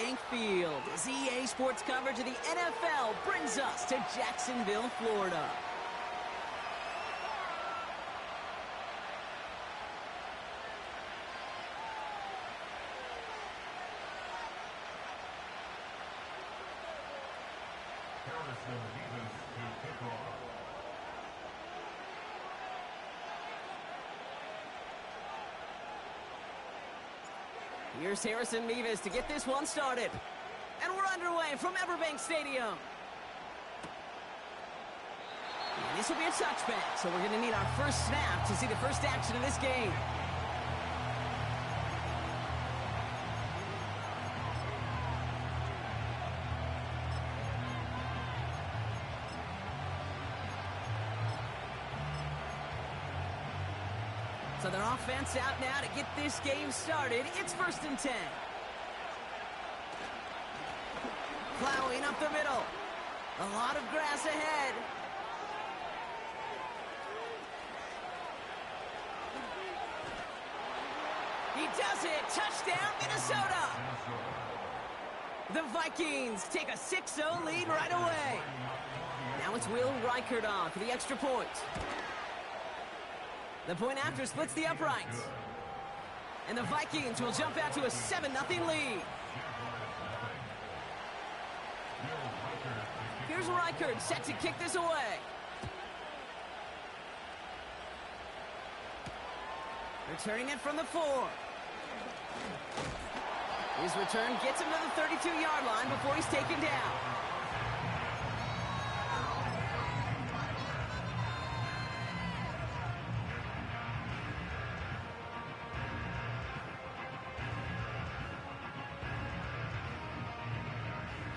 Bank Field as EA Sports coverage of the NFL brings us to Jacksonville, Florida. Here's Harrison Mevis to get this one started. And we're underway from Everbank Stadium. And this will be a touchback, so we're going to need our first snap to see the first action of this game. So their offense out now to get this game started. It's 1st and 10. Plowing up the middle. A lot of grass ahead. He does it. Touchdown, Minnesota. The Vikings take a 6-0 lead right away. Now it's Will Reichert on for the extra point. The point after splits the uprights. And the Vikings will jump out to a 7-0 lead. Here's Reichert set to kick this away. Returning it from the 4. His return gets him to the 32-yard line before he's taken down.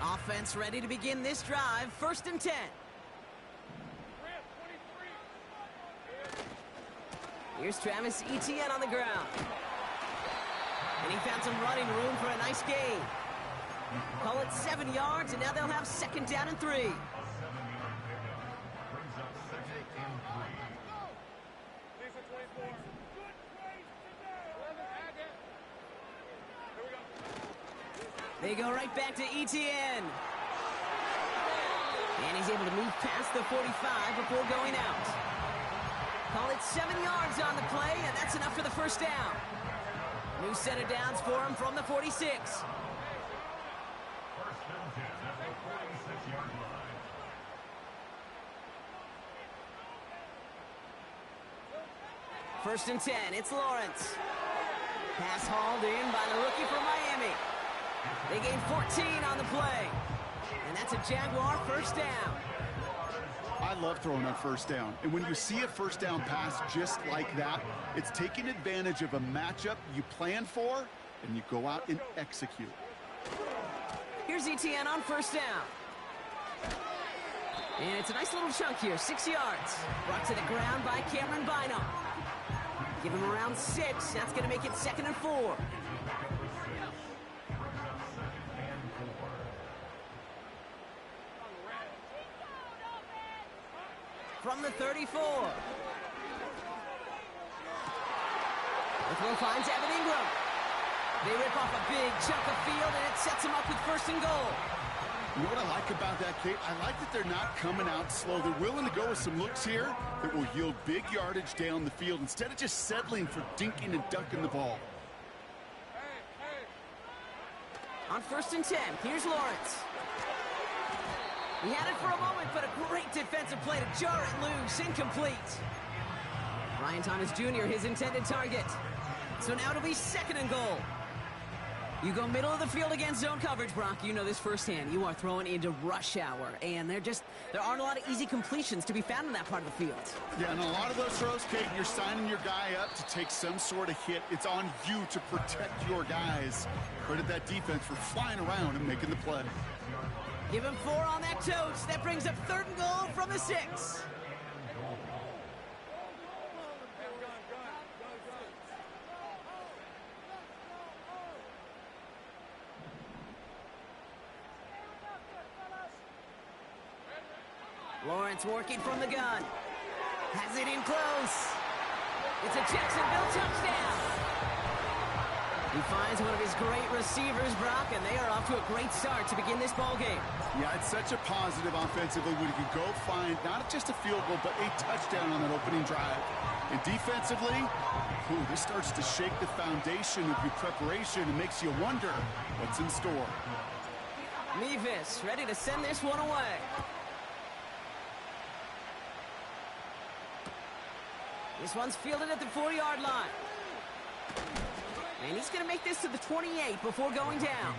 Offense ready to begin this drive. 1st and 10. Here's Travis Etienne on the ground. And he found some running room for a nice gain. Call it 7 yards, and now they'll have 2nd down and 3. They go right back to Etienne. And he's able to move past the 45 before going out. Call it 7 yards on the play, and that's enough for the 1st down. New set of downs for him from the 46. 1st and 10, it's Lawrence. Pass hauled in by the rookie from Miami. They gain 14 on the play. And that's a Jaguar 1st down. I love throwing on 1st down. And when you see a 1st down pass just like that, it's taking advantage of a matchup you plan for, and you go out and execute. Here's Etienne on 1st down. And it's a nice little chunk here, 6 yards. Brought to the ground by Cameron Bynum. Give him around 6. That's going to make it 2nd and 4. From the 34. The throw finds Evan Ingram. They rip off a big chunk of field, and it sets them up with 1st and goal. You know what I like about that, Kate? I like that they're not coming out slow. They're willing to go with some looks here that will yield big yardage down the field instead of just settling for dinking and dunking the ball. On 1st and 10, here's Lawrence. He had it for a moment, but a great defensive play to jar it loose. Incomplete. Ryan Thomas Jr., his intended target. So now it'll be 2nd and goal. You go middle of the field against zone coverage, Brock. You know this firsthand. You are throwing into rush hour, and there aren't a lot of easy completions to be found in that part of the field. Yeah, and a lot of those throws, Kate, you're signing your guy up to take some sort of hit. It's on you to protect your guys. Credit that defense for flying around and making the play. Give him 4 on that toast. That brings up 3rd and goal from the 6. Lawrence working from the gun. Has it in close. It's a Jacksonville touchdown. He finds one of his great receivers, Brock, and they are off to a great start to begin this ball game. Yeah, it's such a positive offensively when you can go find not just a field goal, but a touchdown on that opening drive. And defensively, this starts to shake the foundation of your preparation and makes you wonder what's in store. Mevis ready to send this one away. This one's fielded at the 4-yard line. And he's going to make this to the 28 before going down.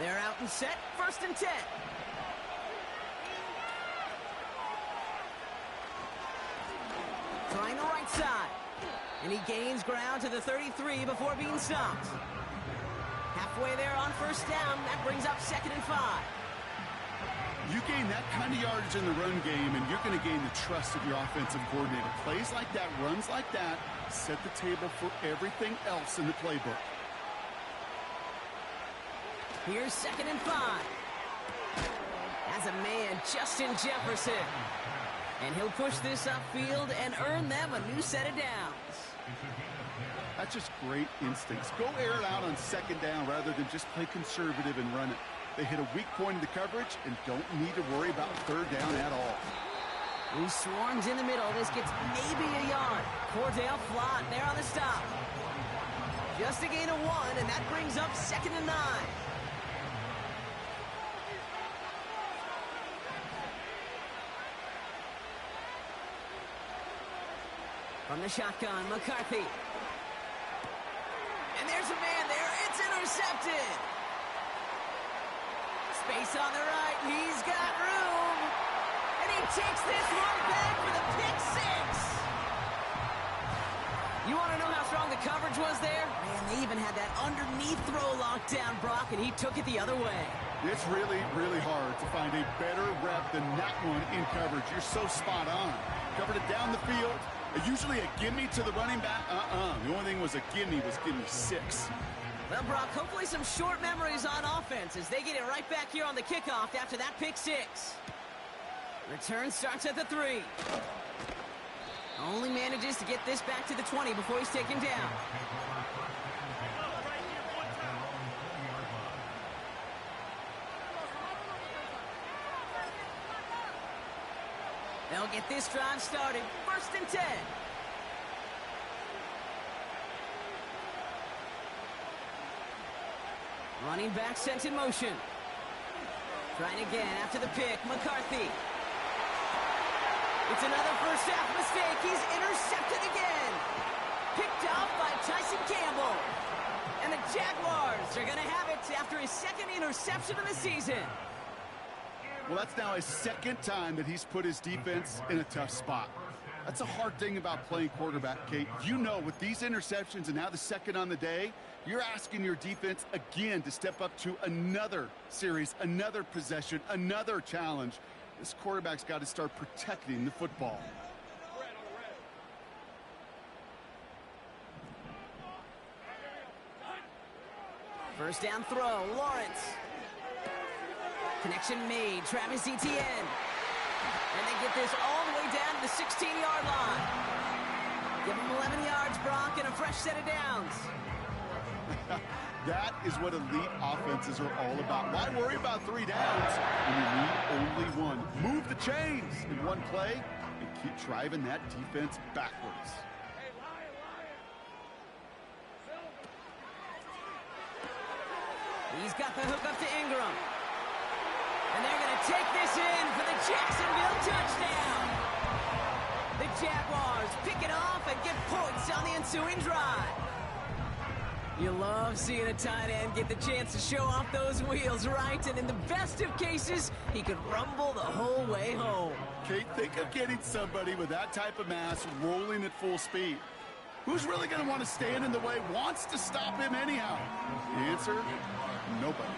They're out and set, 1st and 10. Trying the right side. And he gains ground to the 33 before being stopped. Halfway there on 1st down. That brings up 2nd and 5. You gain that kind of yardage in the run game, and you're going to gain the trust of your offensive coordinator. Plays like that, runs like that, set the table for everything else in the playbook. Here's 2nd and 5. As a man, Justin Jefferson. And he'll push this upfield and earn them a new set of downs. That's just great instincts. Go air it out on 2nd down rather than just play conservative and run it. They hit a weak point in the coverage and don't need to worry about 3rd down at all. He swarms in the middle. This gets maybe a yard. Cordell Flott there on the stop. Just a gain of 1, and that brings up 2nd and 9. From the shotgun, McCarthy. And there's a man there. It's intercepted. Space on the right. He's got room. And he takes this one back for the pick 6. You want to know how strong the coverage was there? Man, they even had that underneath throw locked down, Brock, and he took it the other way. It's really, really hard to find a better rep than that one in coverage. You're so spot on. Covered it down the field. Usually a gimme to the running back. The only thing was a gimme 6. Well, Brock, hopefully some short memories on offense as they get it right back here on the kickoff after that pick 6. Return starts at the 3. Only manages to get this back to the 20 before he's taken down. They'll get this drive started. 1st and 10. Running back sent in motion. Trying again after the pick. McCarthy. It's another first half mistake. He's intercepted again. Picked off by Tyson Campbell. And the Jaguars are going to have it after his 2nd interception of the season. Well, that's now his 2nd time that he's put his defense in a tough spot. That's a hard thing about playing quarterback, Kate. You know, with these interceptions and now the 2nd on the day, you're asking your defense again to step up to another series, another possession, another challenge. This quarterback's got to start protecting the football. First down throw, Lawrence. Connection made, Travis Etienne. And they get this all the way down to the 16-yard line. Give them 11 yards, Brock, and a fresh set of downs. That is what elite offenses are all about. Why worry about 3 downs when you need only 1? Move the chains in one play and keep driving that defense backwards. He's got the hook up to Ingram. And they're going to take this in for the Jacksonville touchdown. The Jaguars pick it off and get points on the ensuing drive. You love seeing a tight end get the chance to show off those wheels, right? And in the best of cases, he could rumble the whole way home. Kate, think of getting somebody with that type of mass rolling at full speed. Who's really going to want to stand in the way, wants to stop him anyhow? The answer, nobody.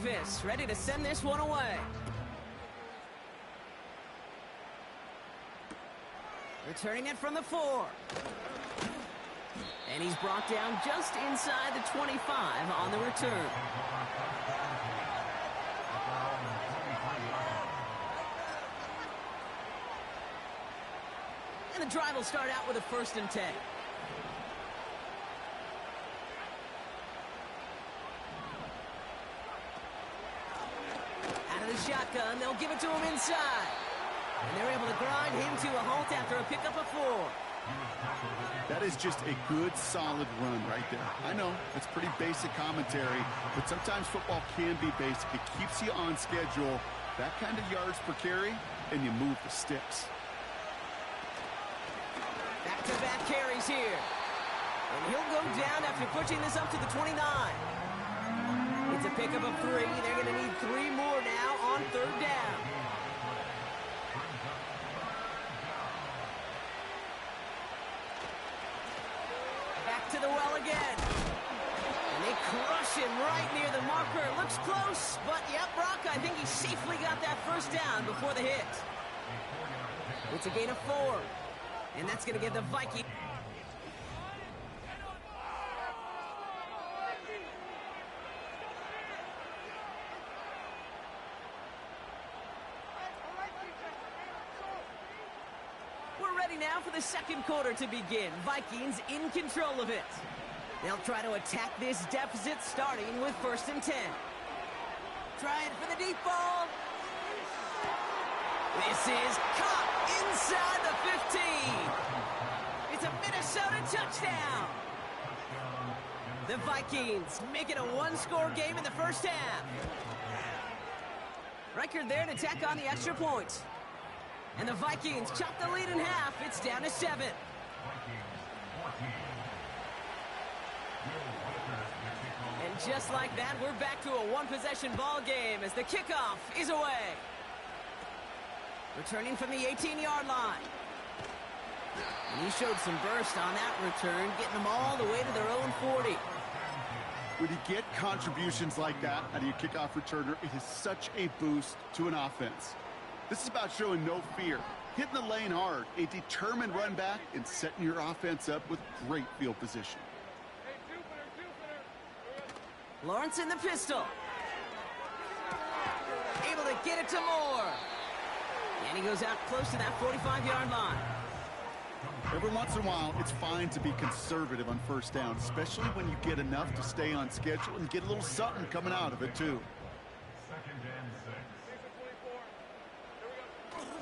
Davis, ready to send this one away. Returning it from the 4. And he's brought down just inside the 25 on the return. And the drive will start out with a 1st and 10. Out of the shotgun, they'll give it to him inside. And they're able to grind him to a halt after a pickup of 4. That is just a good, solid run right there. I know, it's pretty basic commentary, but sometimes football can be basic. It keeps you on schedule, that kind of yards per carry, and you move the sticks. Back-to-back carries here. And he'll go down after pushing this up to the 29. It's a pickup of 3. They're going to need 3 more now on 3rd down. Back to the well again. And they crush him right near the marker. Looks close, but yep, Brock, I think he safely got that 1st down before the hit. It's a gain of 4. And that's going to give the Vikings. We're ready now for the 2nd quarter to begin. Vikings in control of it. They'll try to attack this deficit starting with 1st and 10. Trying for the deep ball. This is caught inside the 15. It's a Minnesota touchdown. The Vikings make it a 1-score game in the 1st half. Reichard there to tack on the extra point. And the Vikings chop the lead in half. It's down to 7. And just like that, we're back to a 1-possession ball game as the kickoff is away. Returning from the 18-yard line. And he showed some burst on that return, getting them all the way to their own 40. When you get contributions like that out of your kickoff returner, it is such a boost to an offense. This is about showing no fear, hitting the lane hard, a determined run back, and setting your offense up with great field position. Lawrence in the pistol. Able to get it to Moore. And he goes out close to that 45-yard line. Every once in a while, it's fine to be conservative on 1st down, especially when you get enough to stay on schedule and get a little something coming out of it, too.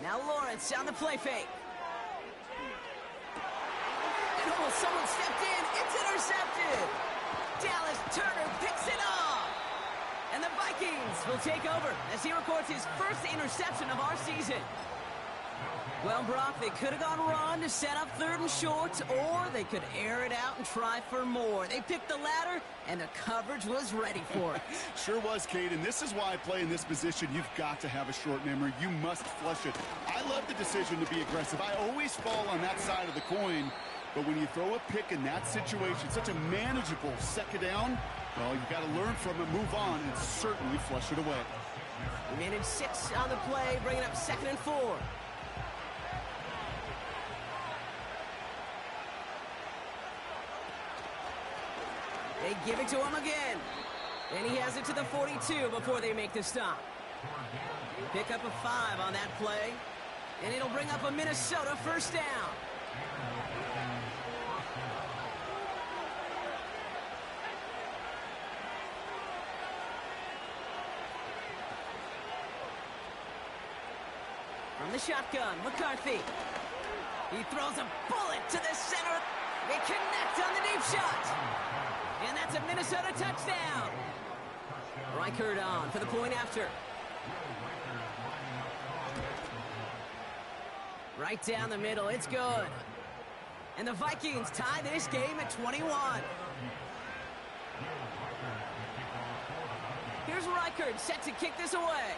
Now Lawrence on the play fake. And oh, someone stepped in. It's intercepted. Dallas Turner picks it off. And the Vikings will take over as he records his 1st interception of our season. Well, Brock, they could have gone run to set up 3rd and short, or they could air it out and try for more. They picked the latter, and the coverage was ready for it. Sure was, Kate, and this is why I play in this position. You've got to have a short memory. You must flush it. I love the decision to be aggressive. I always fall on that side of the coin, but when you throw a pick in that situation, such a manageable 2nd down, well, you got to learn from it, move on, and certainly flush it away. We managed 6 on the play, bringing up 2nd and 4. They give it to him again. And he has it to the 42 before they make the stop. Pick up a 5 on that play. And it'll bring up a Minnesota 1st down. From the shotgun, McCarthy. He throws a bullet to the center. They connect on the deep shot. And that's a Minnesota touchdown. Reichard on for the point after. Right down the middle, it's good. And the Vikings tie this game at 21. Here's Reichard set to kick this away.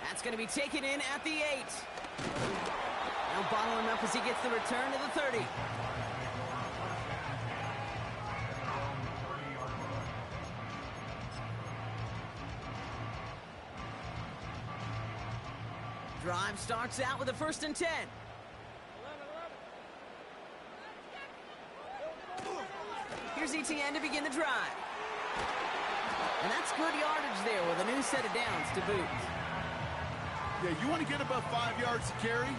That's going to be taken in at the 8. Now bottle him up as he gets the return to the 30. starts out with a 1st and 10. Here's ETN to begin the drive. And that's good yardage there with a new set of downs to boot. Yeah, you want to get above 5 yards to carry?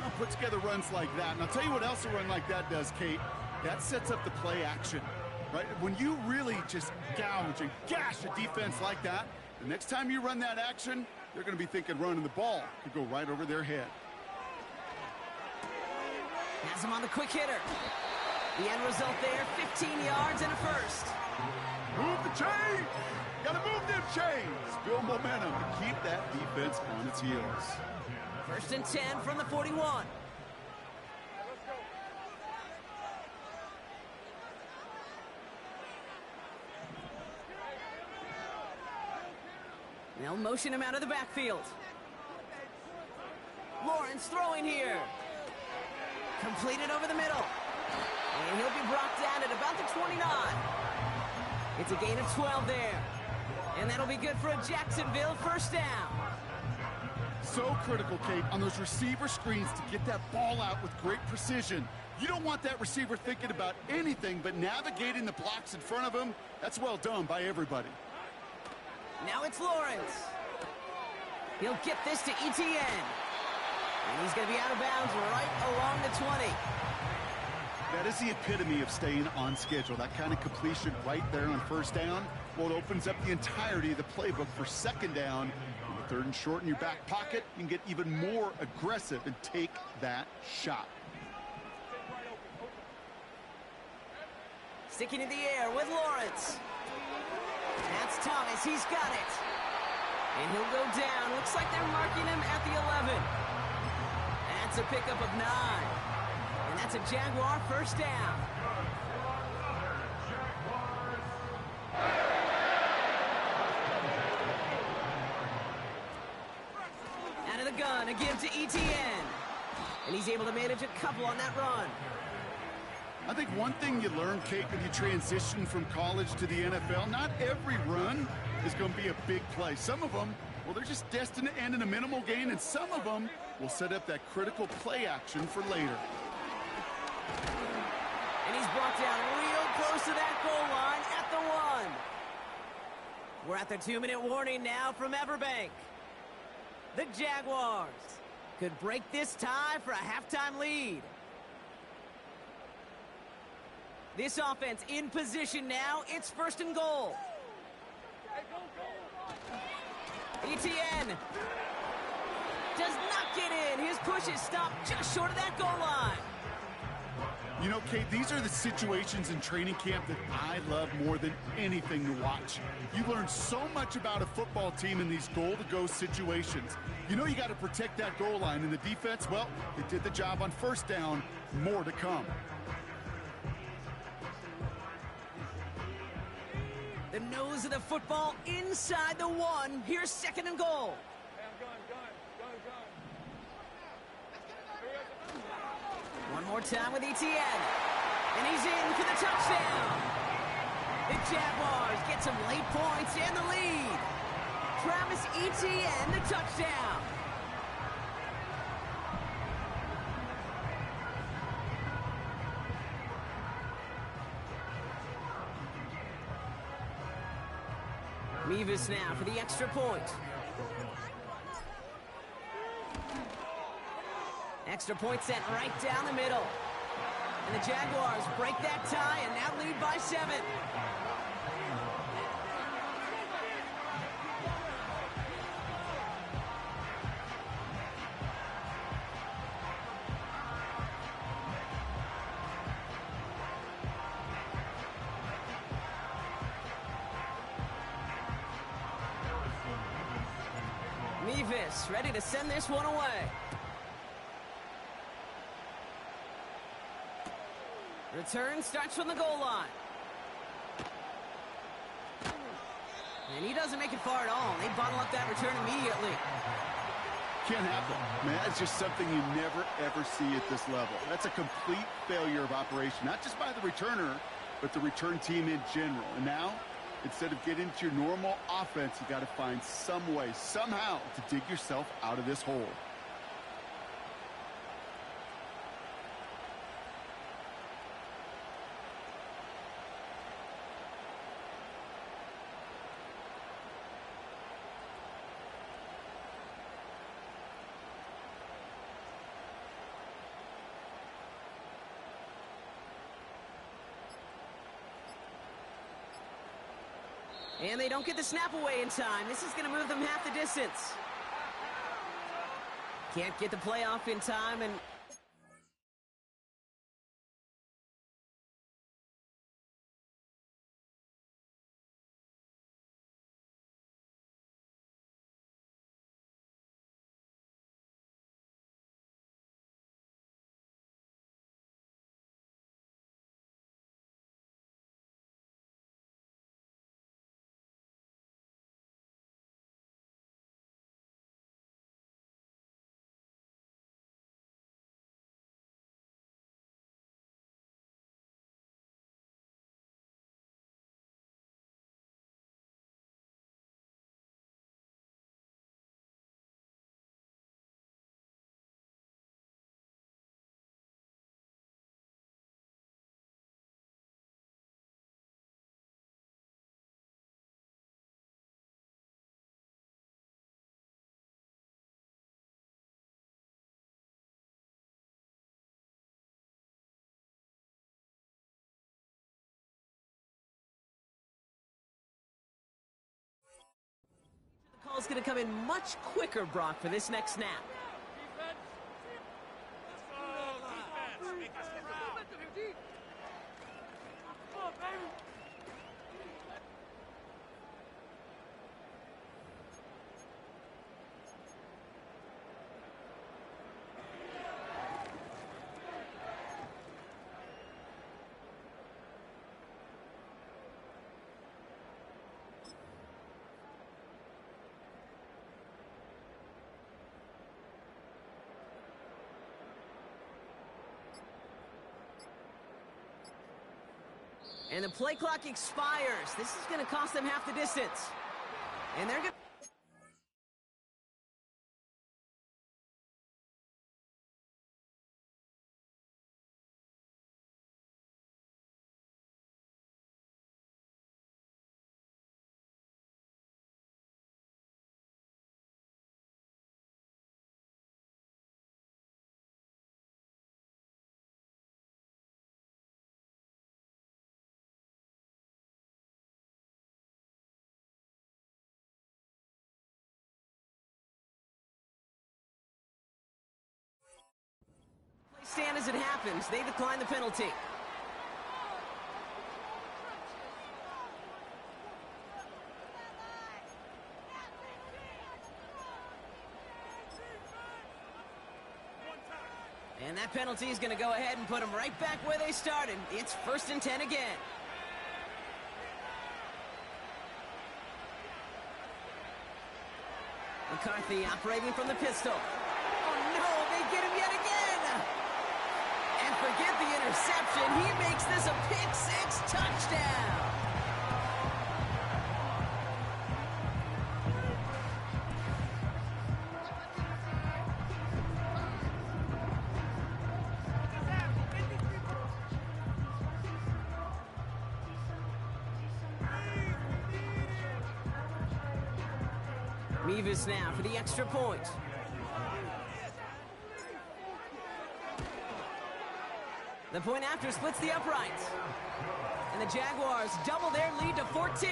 Well, put together runs like that. And I'll tell you what else a run like that does, Kate. That sets up the play action, right? When you really just gouge and gash a defense like that, the next time you run that action, they're going to be thinking running the ball could go right over their head. Has him on the quick hitter. The end result there, 15 yards and a 1st. Move the chains! Gotta move them chains! Build momentum to keep that defense on its heels. 1st and 10 from the 41. They'll motion him out of the backfield. Lawrence throwing here. Completed over the middle. And he'll be brought down at about the 29. It's a gain of 12 there. And that'll be good for a Jacksonville 1st down. So critical, Kate, on those receiver screens to get that ball out with great precision. You don't want that receiver thinking about anything but navigating the blocks in front of him. That's well done by everybody. Now it's Lawrence. He'll get this to ETN. And he's going to be out of bounds right along the 20. That is the epitome of staying on schedule. That kind of completion right there on 1st down. Well, it opens up the entirety of the playbook for 2nd down. On 3rd and short in your back pocket, you can get even more aggressive and take that shot. Sticking in the air with Lawrence. That's Thomas. He's got it. And he'll go down. Looks like they're marking him at the 11. That's a pickup of 9. And that's a Jaguar 1st down. Out of the gun, again to ETN. And he's able to manage a couple on that run. I think one thing you learn, Kate, when you transition from college to the NFL, not every run is going to be a big play. Some of them, well, they're just destined to end in a minimal gain, and some of them will set up that critical play action for later. And he's brought down real close to that goal line at the 1. We're at the 2-minute warning now from Everbank. The Jaguars could break this tie for a halftime lead. This offense in position now. It's 1st and goal. ETN does not get in. His push is stopped just short of that goal line. You know, Kate, these are the situations in training camp that I love more than anything to watch. You learn so much about a football team in these goal-to-go situations. You know you got to protect that goal line, and the defense, well, they did the job on 1st down. More to come. The nose of the football inside the 1. Here's 2nd and goal. One more time with ETN. And he's in for the touchdown. The Jaguars get some late points and the lead. Travis Etienne, the touchdown. Mevis now for the extra point. Extra point sent right down the middle. And the Jaguars break that tie and now lead by 7. Mevis ready to send this one away. Return starts from the goal line. And he doesn't make it far at all. They bottle up that return immediately. Can't happen. Man, that's just something you never, ever see at this level. That's a complete failure of operation, not just by the returner, but the return team in general. And now, instead of getting to your normal offense, you got to find some way, somehow, to dig yourself out of this hole. And they don't get the snap away in time. This is going to move them half the distance. Can't get the play off in time, and the call's going to come in much quicker, Brock, for this next snap. And the play clock expires. This is going to cost them half the distance. And they're going to... stand as it happens. They decline the penalty. And that penalty is going to go ahead and put them right back where they started. It's 1st and 10 again. McCarthy operating from the pistol. Oh no, they get him yet again! And forget the interception, he makes this a pick-6 touchdown! Mevis now for the extra point. The point after splits the uprights. And the Jaguars double their lead to 14.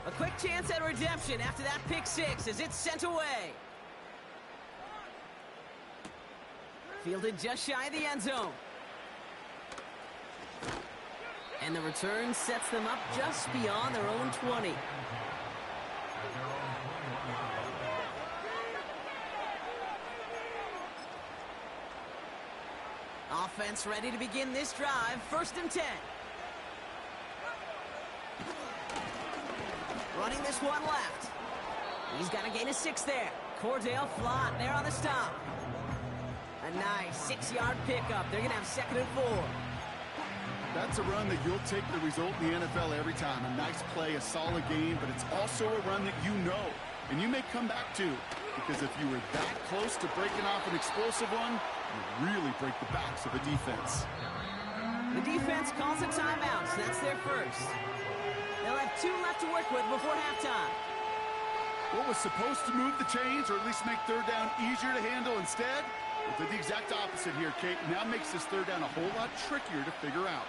A quick chance at redemption after that pick-6 as it's sent away. Fielded just shy of the end zone. And the return sets them up just beyond their own 20. Offense ready to begin this drive. 1st and 10. Running this one left. He's got to gain a 6 there. Cordell Flott there on the stop. A nice 6-yard pickup. They're going to have 2nd and 4. That's a run that you'll take the result in the NFL every time. A nice play, a solid game, but it's also a run that you know, and you may come back to, because if you were that close to breaking off an explosive one, you really break the backs of a defense. The defense calls a timeout, so that's their first. They'll have 2 left to work with before halftime. What was supposed to move the chains, or at least make third down easier to handle instead, it did the exact opposite here, Kate. Now makes this third down a whole lot trickier to figure out.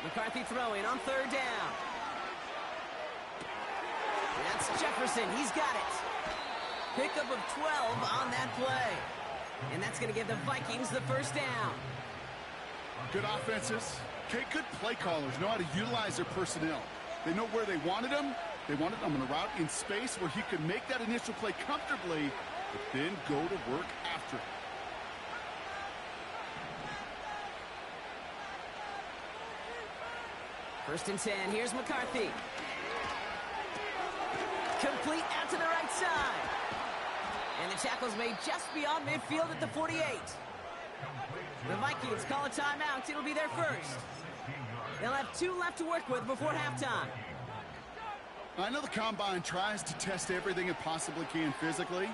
McCarthy throwing on third down. That's Jefferson. He's got it. Pickup of 12 on that play. And that's going to give the Vikings the first down. Good offenses. Kate, good play callers know how to utilize their personnel. They know where they wanted him. They wanted him on a route in space where he could make that initial play comfortably, but then go to work after it. First and 10. Here's McCarthy. Complete out to the right side. And the tackle's made just beyond midfield at the 48. The Vikings call a timeout. It'll be their first. They'll have 2 left to work with before halftime. I know the Combine tries to test everything it possibly can physically,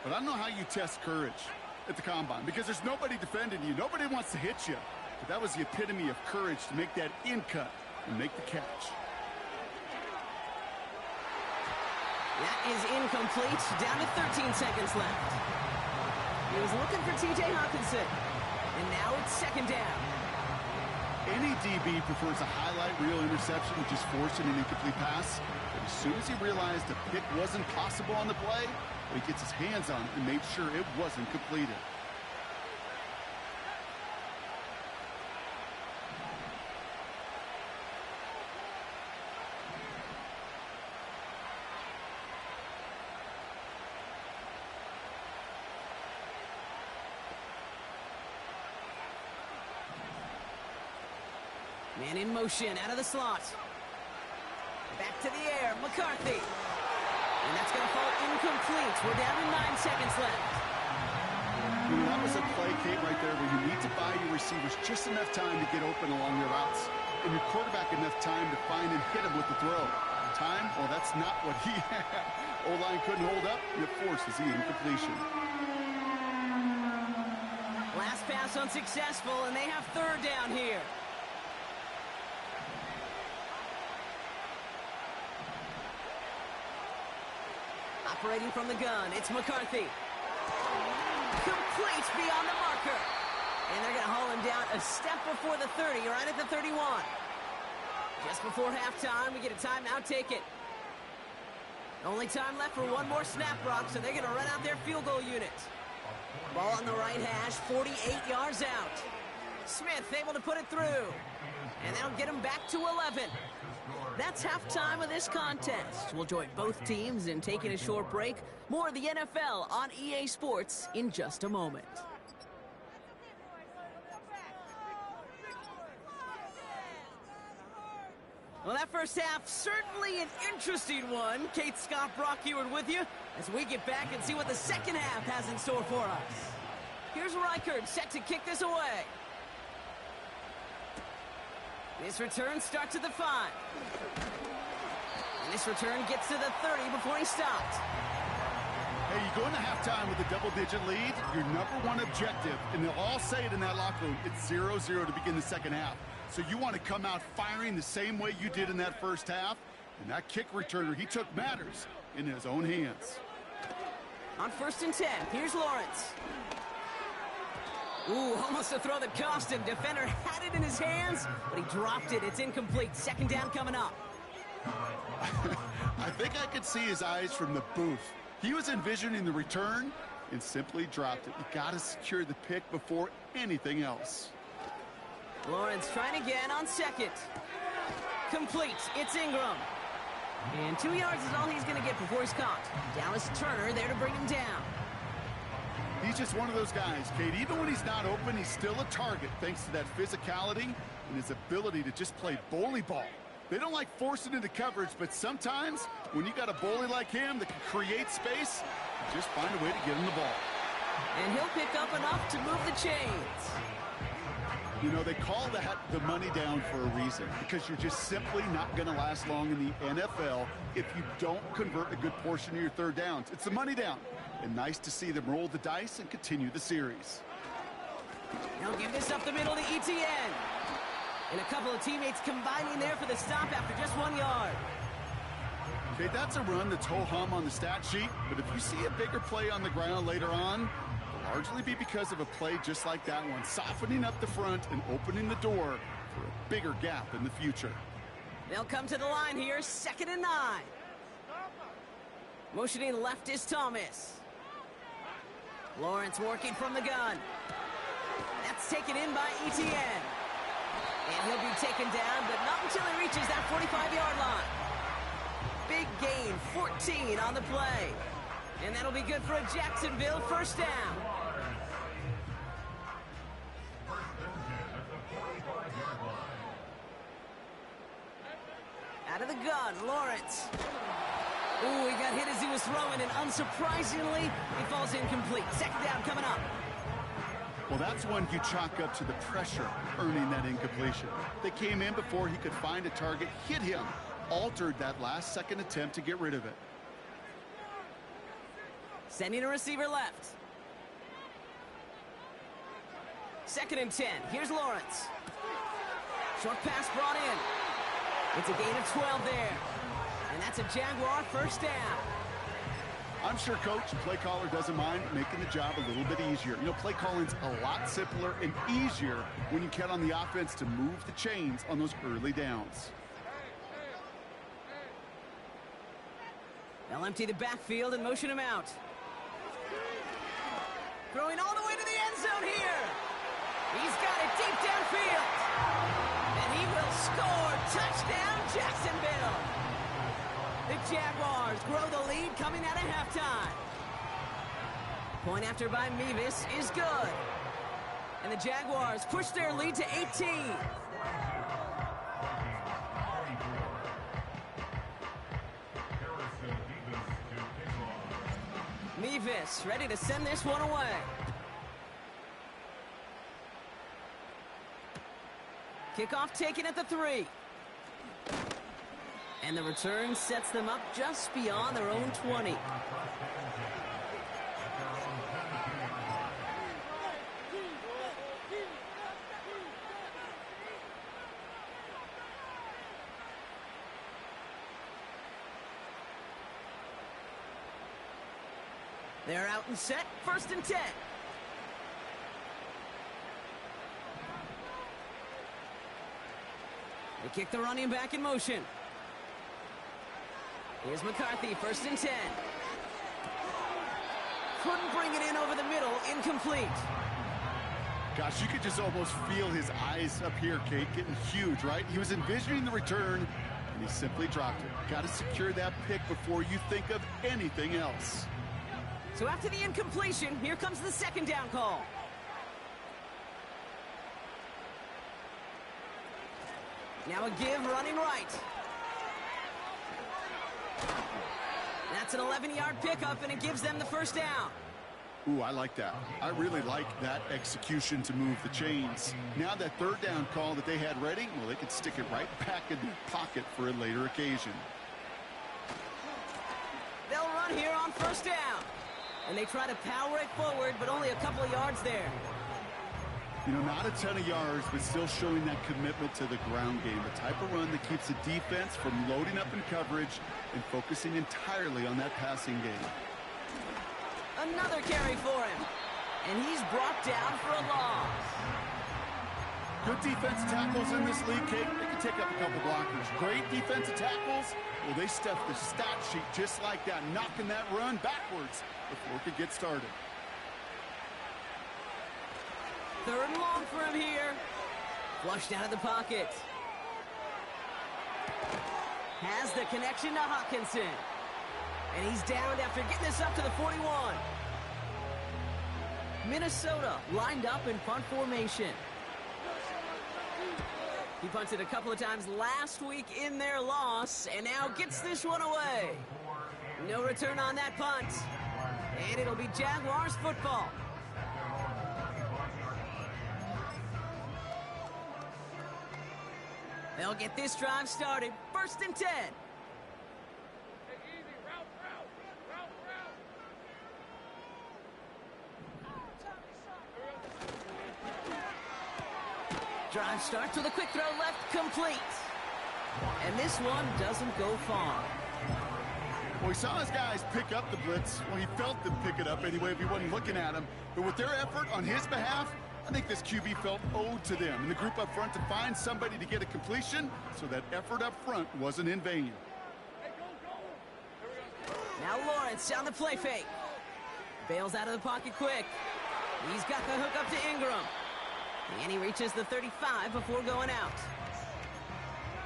but I don't know how you test courage at the Combine, because there's nobody defending you. Nobody wants to hit you. But that was the epitome of courage to make that in cut and make the catch. That is incomplete. Down to 13 seconds left. He was looking for T.J. Hawkinson. And now it's second down. Any DB prefers a highlight reel interception to just forcing an incomplete pass. But as soon as he realized a pick wasn't possible on the play, he gets his hands on it and made sure it wasn't completed. Man in motion, out of the slot. Back to the air, McCarthy. And that's going to fall incomplete. We're down to 9 seconds left. That was a play, Kate, right there where you need to buy your receivers just enough time to get open along their routes, and your quarterback enough time to find and hit him with the throw. Time? Well, that's not what he had. O-line couldn't hold up, and it forces the incompletion. Last pass unsuccessful, and they have third down here. Operating from the gun, it's McCarthy. Complete beyond the marker. And they're going to haul him down a step before the 30, right at the 31. Just before halftime, we get a timeout, take it. Only time left for one more snap, Brock, so they're going to run out their field goal unit. Ball on the right hash, 48 yards out. Smith able to put it through. And that'll get him back to 11. That's halftime of this contest. We'll join both teams in taking a short break. More of the NFL on EA Sports in just a moment. Well, that first half, certainly an interesting one. Kate, Scott, Brock Heward with you as we get back and see what the second half has in store for us. Here's Reichert set to kick this away. This return starts at the 5. And this return gets to the 30 before he stopped. Hey, you go into halftime with a double-digit lead, your number one objective, and they'll all say it in that locker room, it's 0-0 to begin the second half. So you want to come out firing the same way you did in that first half, and that kick returner, he took matters in his own hands. On first and 10, here's Lawrence. Ooh, almost a throw that cost him. Defender had it in his hands, but he dropped it. It's incomplete. Second down coming up. I think I could see his eyes from the booth. He was envisioning the return and simply dropped it. You got to secure the pick before anything else. Lawrence trying again on second. Complete. It's Ingram. And 2 yards is all he's going to get before he's caught. Dallas Turner there to bring him down. He's just one of those guys, Kate. Even when he's not open, he's still a target thanks to that physicality and his ability to just play bully ball. They don't like forcing into coverage, but sometimes when you got a bully like him that can create space, you just find a way to get him the ball. And he'll pick up enough to move the chains. You know, they call that the money down for a reason, because you're just simply not going to last long in the NFL if you don't convert a good portion of your third downs. It's the money down. And nice to see them roll the dice and continue the series. He'll give this up the middle to ETN. And a couple of teammates combining there for the stop after just 1 yard. Okay, that's a run that's ho-hum on the stat sheet, but if you see a bigger play on the ground later on, it'll largely be because of a play just like that one, softening up the front and opening the door for a bigger gap in the future. They'll come to the line here, 2nd and 9. Motioning left is Thomas. Lawrence working from the gun. That's taken in by Etienne. And he'll be taken down, but not until he reaches that 45-yard line. Big gain, 14 on the play. And that'll be good for a Jacksonville first down. Out of the gun, Lawrence. Ooh, he got hit as he was throwing, and unsurprisingly, he falls incomplete. 2nd down coming up. Well, that's one you chalk up to the pressure earning that incompletion. They came in before he could find a target, hit him, altered that last-second attempt to get rid of it. Sending a receiver left. 2nd and 10. Here's Lawrence. Short pass brought in. It's a gain of 12 there. And that's a Jaguar first down. I'm sure Coach, play caller, doesn't mind making the job a little bit easier. You know, play calling's a lot simpler and easier when you count on the offense to move the chains on those early downs. They'll empty the backfield and motion him out. Throwing all the way to the end zone here. He's got it deep downfield. And he will score. Touchdown, Jacksonville. The Jaguars grow the lead coming out of halftime. Point after by Mevis is good. And the Jaguars push their lead to 18. Mevis ready to send this one away. Kickoff taken at the 3. And the return sets them up just beyond their own 20. They're out and set, 1st and 10. They kick the running back in motion. Here's McCarthy, 1st and 10. Couldn't bring it in over the middle, incomplete. Gosh, you could just almost feel his eyes up here, Kate, getting huge, right? He was envisioning the return, and he simply dropped it. Got to secure that pick before you think of anything else. So after the incompletion, here comes the 2nd down call. Now a give running right. That's an 11-yard pickup, and it gives them the first down. Ooh, I like that. I really like that execution to move the chains. Now that 3rd down call that they had ready, well, they could stick it right back in their pocket for a later occasion. They'll run here on 1st down. And they try to power it forward, but only a couple of yards there. You know, not a ton of yards, but still showing that commitment to the ground game. The type of run that keeps the defense from loading up in coverage and focusing entirely on that passing game. Another carry for him. And he's brought down for a loss. Good defensive tackles in this league, Kate. They can take up a couple blockers. Great defensive tackles. Well, they stuff the stat sheet just like that, knocking that run backwards before it could get started. 3rd and long for him here. Flushed out of the pocket. Has the connection to Hawkinson. And he's downed after getting this up to the 41. Minnesota lined up in punt formation. He punted a couple of times last week in their loss, and now gets this one away. No return on that punt. And it'll be Jaguars football. They'll get this drive started. 1st and 10. Drive starts with a quick throw left, complete. And this one doesn't go far. Well, he saw his guys pick up the blitz. Well, he felt them pick it up anyway if he wasn't looking at him. But with their effort on his behalf, I think this QB felt owed to them and the group up front to find somebody to get a completion, so that effort up front wasn't in vain. Now Lawrence on the play fake. Bails out of the pocket quick. He's got the hook up to Ingram. And he reaches the 35 before going out.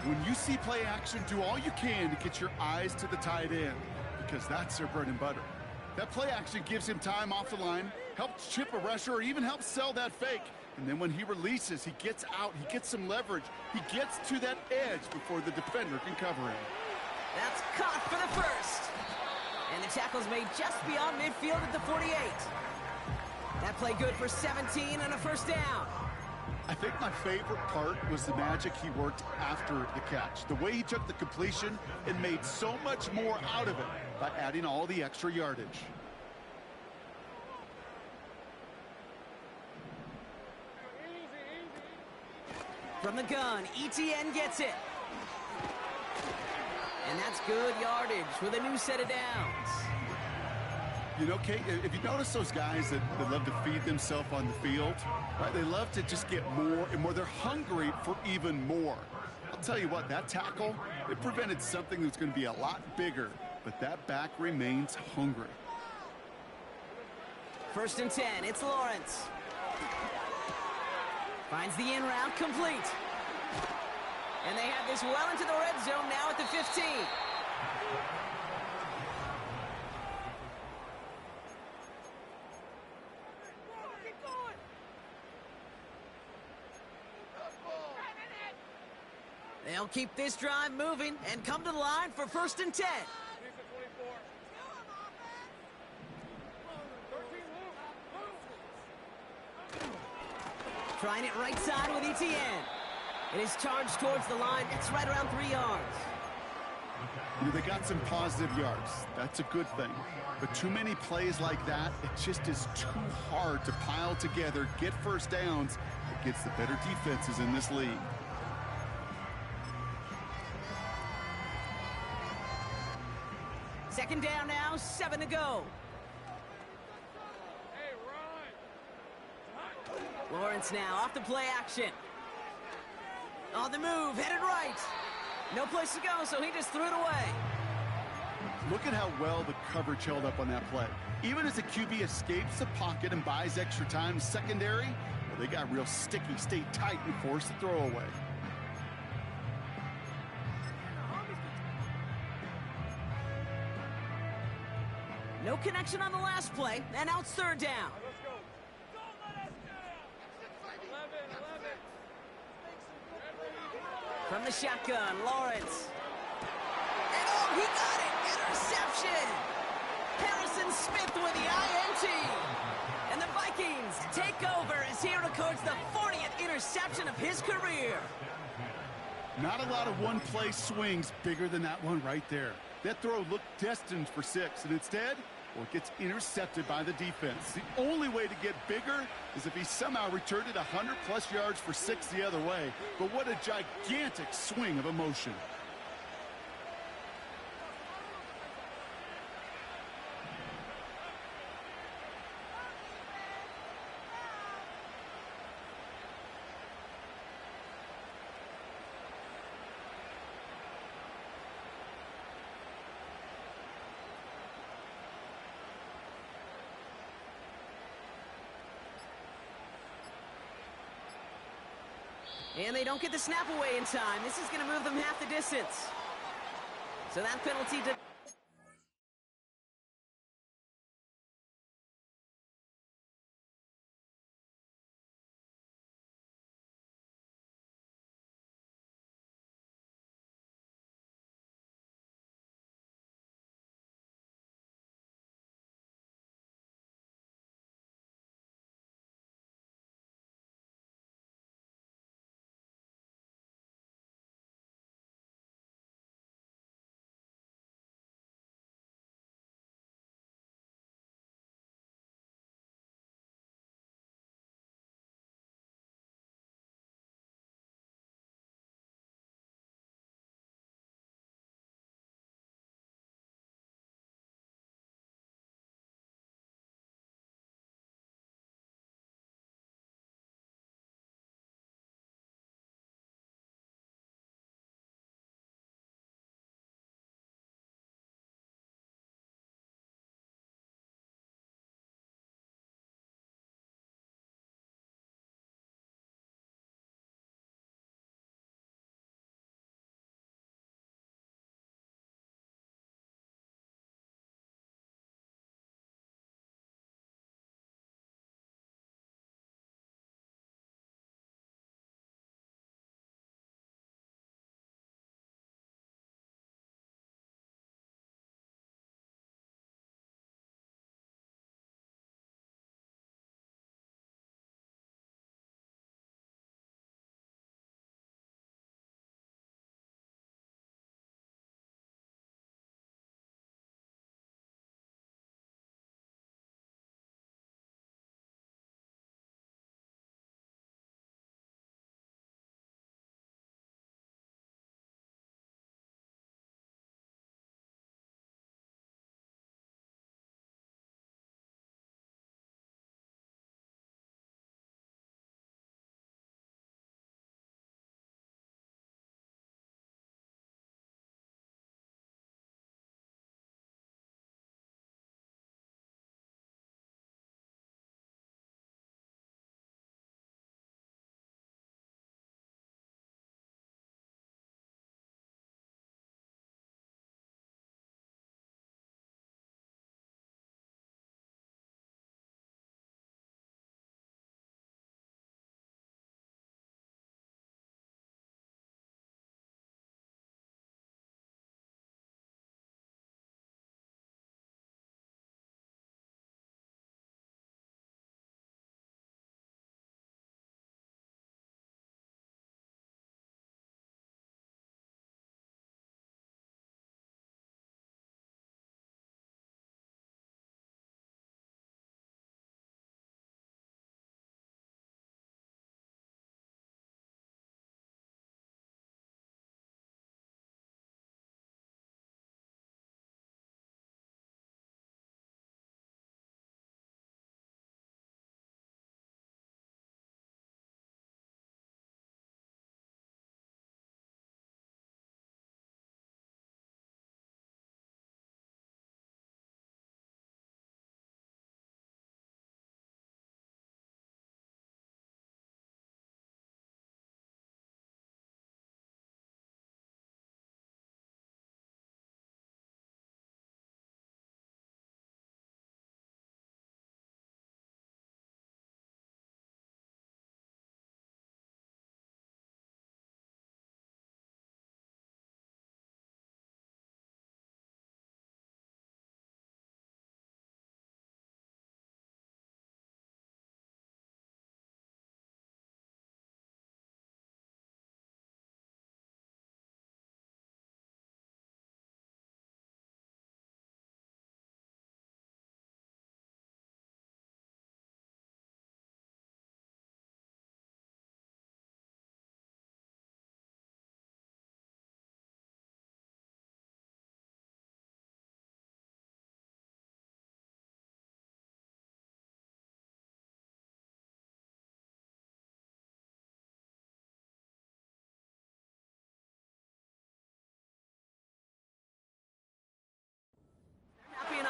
When you see play action, do all you can to get your eyes to the tight end, because that's their bread and butter. That play action gives him time off the line, helps chip a rusher, or even helps sell that fake. And then when he releases, he gets out, he gets some leverage. He gets to that edge before the defender can cover him. That's caught for the first. And the tackle's made just beyond midfield at the 48. That play good for 17 and a first down. I think my favorite part was the magic he worked after the catch. The way he took the completion and made so much more out of it by adding all the extra yardage. From the gun, ETN gets it. And that's good yardage with a new set of downs. You know, Kate, if you notice those guys that love to feed themselves on the field, right? They love to just get more and more. They're hungry for even more. I'll tell you what, that tackle, it prevented something that's going to be a lot bigger, but that back remains hungry. First and 10, it's Lawrence. Finds the in route complete. And they have this well into the red zone now at the 15. They'll keep this drive moving and come to the line for first and 10. Trying it right side with ETN. It is charged towards the line. It's right around 3 yards. You know, they got some positive yards. That's a good thing. But too many plays like that, it just is too hard to pile together, get first downs against the better defenses in this league. Second down now, 7 to go. Lawrence now off the play action. On the move, headed right. No place to go, so he just threw it away. Look at how well the coverage held up on that play. Even as the QB escapes the pocket and buys extra time secondary, well, they got real sticky, stayed tight, and forced the throw away. No connection on the last play, and now it's third down. From the shotgun, Lawrence. And oh, he got it! Interception! Harrison Smith with the INT. And the Vikings take over as he records the 40th interception of his career. Not a lot of one-play swings bigger than that one right there. That throw looked destined for 6, and instead, well, it gets intercepted by the defense. The only way to get bigger is if he somehow returned it 100-plus yards for 6 the other way. But what a gigantic swing of emotion. And they don't get the snap away in time. This is going to move them half the distance. So that penalty to...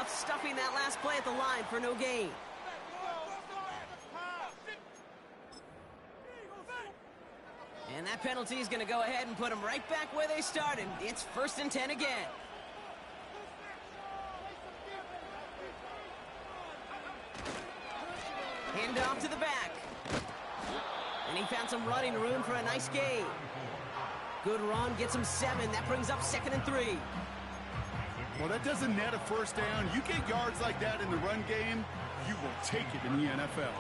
enough stuffing that last play at the line for no gain. And that penalty is going to go ahead and put them right back where they started. It's 1st and 10 again. Hand off to the back. And he found some running room for a nice gain. Good run, gets him 7. That brings up 2nd and 3. Well, that doesn't net a first down. You get yards like that in the run game, you will take it in the NFL.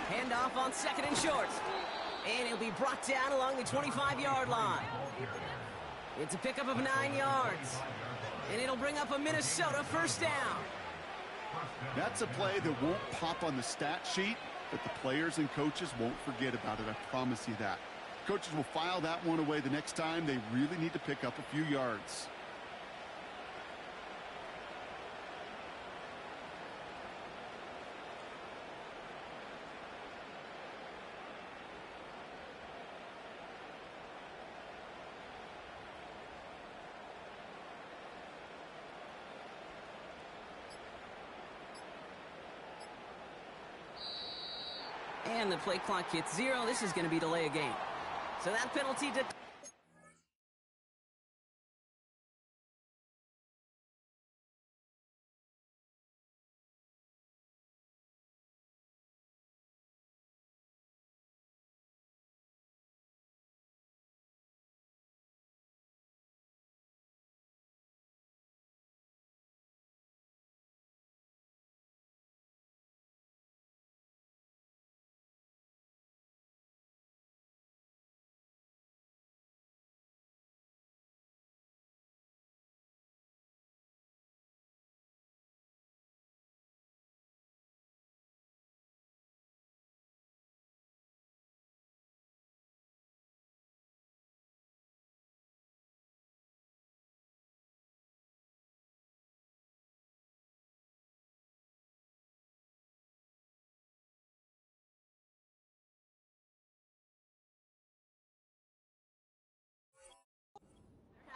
Hand off on 2nd and short. And he'll be brought down along the 25-yard line. It's a pickup of 9 yards. And it'll bring up a Minnesota 1st down. That's a play that won't pop on the stat sheet, but the players and coaches won't forget about it. I promise you that. Coaches will file that one away the next time they really need to pick up a few yards. And the play clock hits 0. This is going to be delay a game. So that penalty to...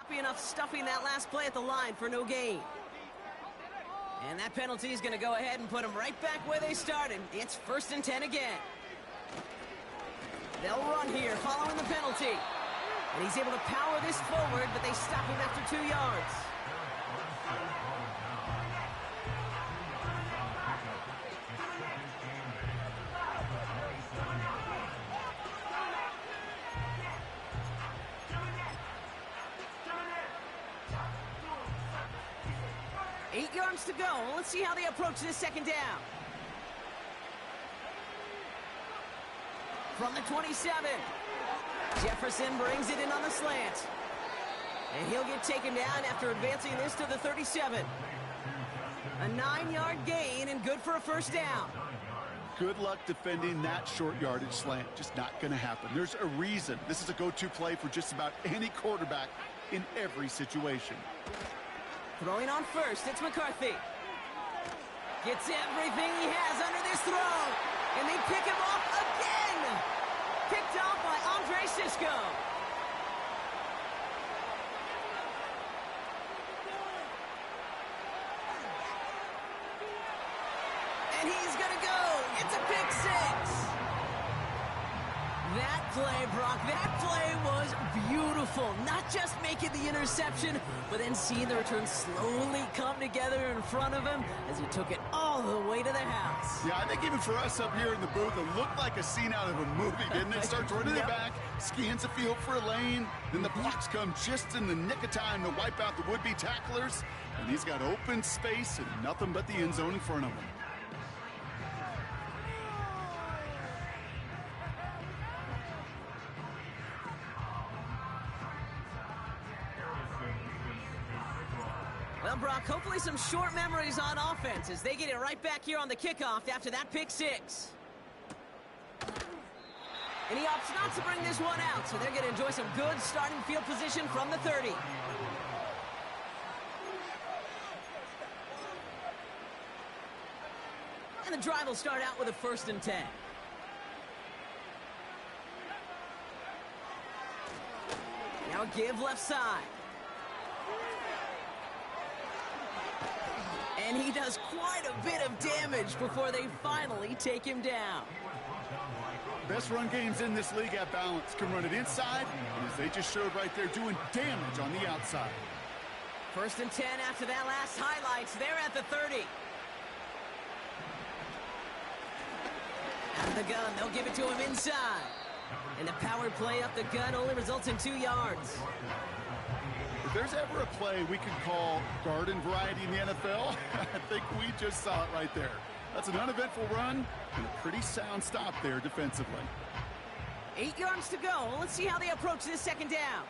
Happy enough stuffing that last play at the line for no gain. And that penalty is going to go ahead and put them right back where they started. It's 1st and 10 again. They'll run here following the penalty. And he's able to power this forward, but they stop him after 2 yards. To go. Let's see how they approach this 2nd down. From the 27. Jefferson brings it in on the slant. And he'll get taken down after advancing this to the 37. A 9-yard gain and good for a 1st down. Good luck defending that short yardage slant. Just not going to happen. There's a reason. This is a go-to play for just about any quarterback in every situation. Throwing on 1st, it's McCarthy. Gets everything he has under this throw. And they pick him off again. Picked off by Andre Cisco. And he's going to go. It's a pick 6. That play, Brock, that play was beautiful. Not just making the interception, but then seeing the return slowly come together in front of him as he took it all the way to the house. Yeah, I think even for us up here in the booth, it looked like a scene out of a movie, didn't it? Starts running it back, scans the field for a lane, then the blocks come just in the nick of time to wipe out the would-be tacklers, and he's got open space and nothing but the end zone in front of him. Well, Brock, hopefully some short memories on offense as they get it right back here on the kickoff after that pick 6. And he opts not to bring this one out, so they're going to enjoy some good starting field position from the 30. And the drive will start out with a 1st and 10. Now a give left side. And he does quite a bit of damage before they finally take him down. Best run games in this league at balance. Can run it inside, and as they just showed right there, doing damage on the outside. 1st and 10 after that last highlights. They're at the 30. Out of the gun, they'll give it to him inside. And the power play up the gun only results in 2 yards. If there's ever a play we could call garden variety in the NFL, I think we just saw it right there. That's an uneventful run and a pretty sound stop there defensively. 8 yards to go. Let's see how they approach this 2nd down.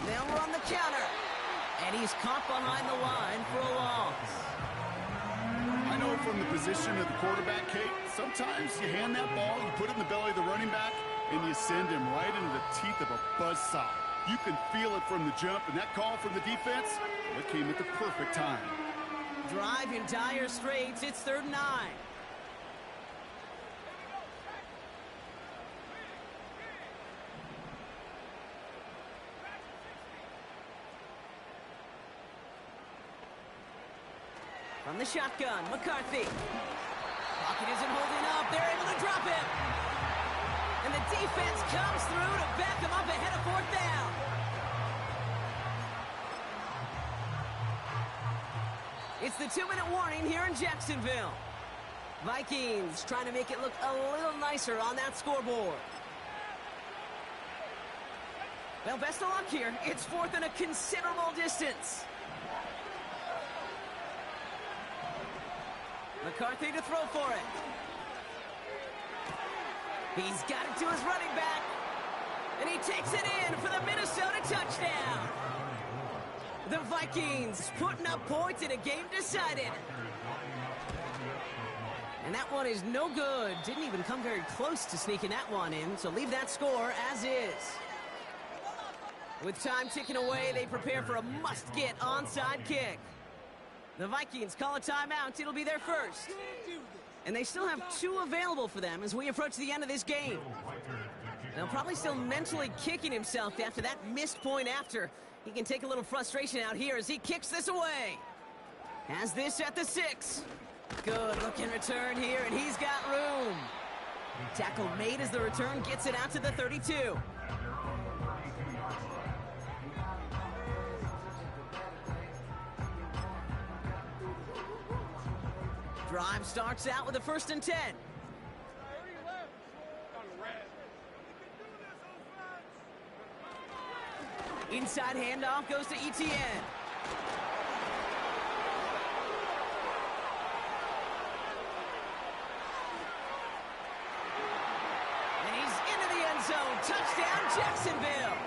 They'll run the counter. And he's caught behind the line for a loss. I know from the position of the quarterback, Kate, sometimes you hand that ball, you put it in the belly of the running back, and you send him right into the teeth of a buzzsaw. You can feel it from the jump, and that call from the defense, it came at the perfect time. Drive in dire straits. It's 3rd and 9. From the shotgun, McCarthy. Pocket isn't holding up. They're able to drop him. And the defense comes through to back him up ahead of 4th down. It's the 2-minute warning here in Jacksonville. Vikings trying to make it look a little nicer on that scoreboard. Well, best of luck here. It's 4th and a considerable distance. McCarthy to throw for it. He's got it to his running back. And he takes it in for the Minnesota touchdown. The Vikings putting up points in a game decided. And that one is no good. Didn't even come very close to sneaking that one in. So leave that score as is. With time ticking away, they prepare for a must-get onside kick. The Vikings call a timeout. It'll be their first. And they still have 2 available for them as we approach the end of this game. They'll probably still mentally kicking himself after that missed point after. He can take a little frustration out here as he kicks this away. Has this at the 6. Good looking return here, and he's got room. Tackle made as the return gets it out to the 32. Drive starts out with a 1st and 10. Inside handoff goes to Etienne. And he's into the end zone. Touchdown, Jacksonville.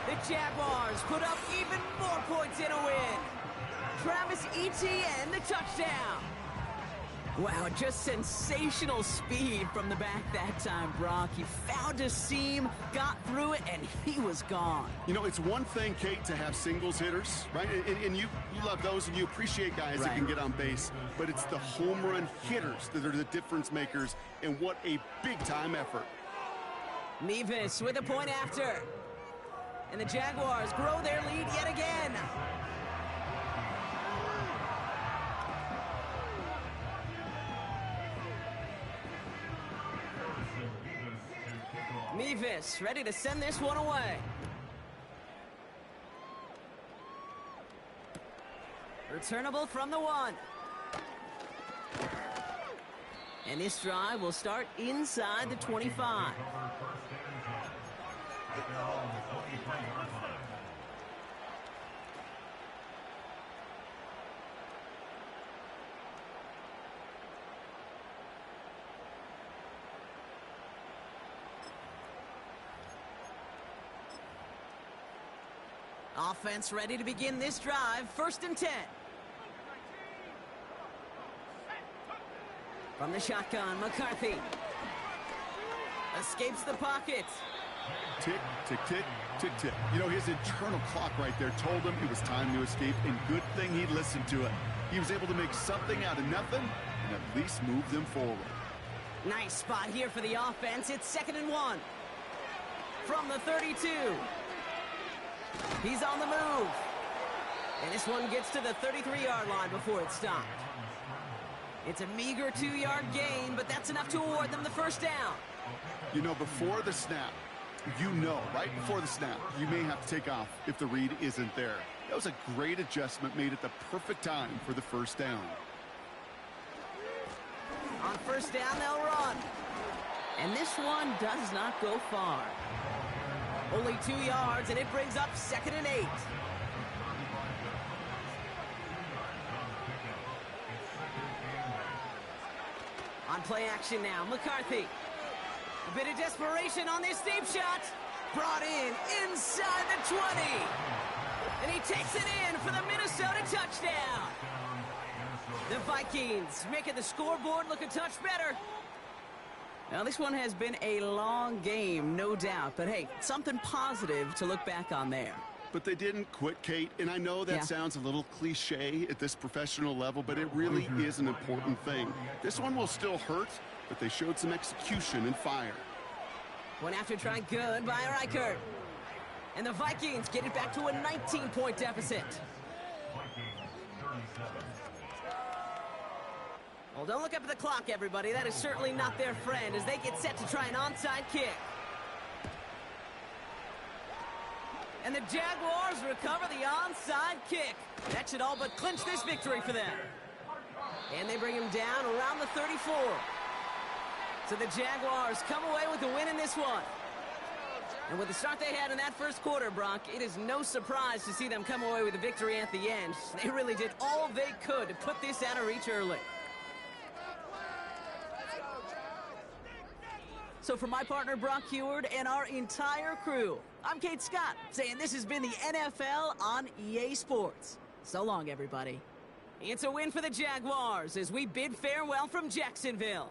The Jaguars put up even more points in a win. Travis Etienne, the touchdown. Wow, just sensational speed from the back that time, Brock. He found a seam, got through it, and he was gone. You know, it's one thing, Kate, to have singles hitters, right? And you love those, and you appreciate guys that can get on base. But it's the home run hitters that are the difference makers, and what a big-time effort. Nevis with a point after. And the Jaguars grow their lead yet again. Nevis ready to send this one away. Returnable from the 1. And this drive will start inside the 25. Offense ready to begin this drive. 1st and 10. From the shotgun, McCarthy. Escapes the pocket. Tick, tick, tick, tick, tick. You know, his internal clock right there told him it was time to escape, and good thing he listened to it. He was able to make something out of nothing and at least move them forward. Nice spot here for the offense. It's 2nd and 1. From the 32. He's on the move. And this one gets to the 33-yard line before it's stopped. It's a meager 2-yard gain, but that's enough to award them the first down. You know, before the snap, right before the snap, you may have to take off if the read isn't there. That was a great adjustment made at the perfect time for the first down. On first down, they'll run. And this one does not go far. Only 2 yards, and it brings up 2nd and 8. On play action now, McCarthy. A bit of desperation on this deep shot. Brought in inside the 20. And he takes it in for the Minnesota touchdown. The Vikings making the scoreboard look a touch better. Now, this one has been a long game, no doubt. But, hey, something positive to look back on there. But they didn't quit, Kate, and I know that sounds a little cliche at this professional level, but it really is an important thing. This one will still hurt, but they showed some execution and fire. Went after try good by Reichert. And the Vikings get it back to a 19-point deficit. Well, don't look up at the clock, everybody. That is certainly not their friend as they get set to try an onside kick. And the Jaguars recover the onside kick. That should all but clinch this victory for them. And they bring him down around the 34. So the Jaguars come away with the win in this one. And with the start they had in that first quarter, Brock, it is no surprise to see them come away with a victory at the end. They really did all they could to put this out of reach early. So for my partner, Brock Huard, and our entire crew, I'm Kate Scott, saying this has been the NFL on EA Sports. So long, everybody. It's a win for the Jaguars as we bid farewell from Jacksonville.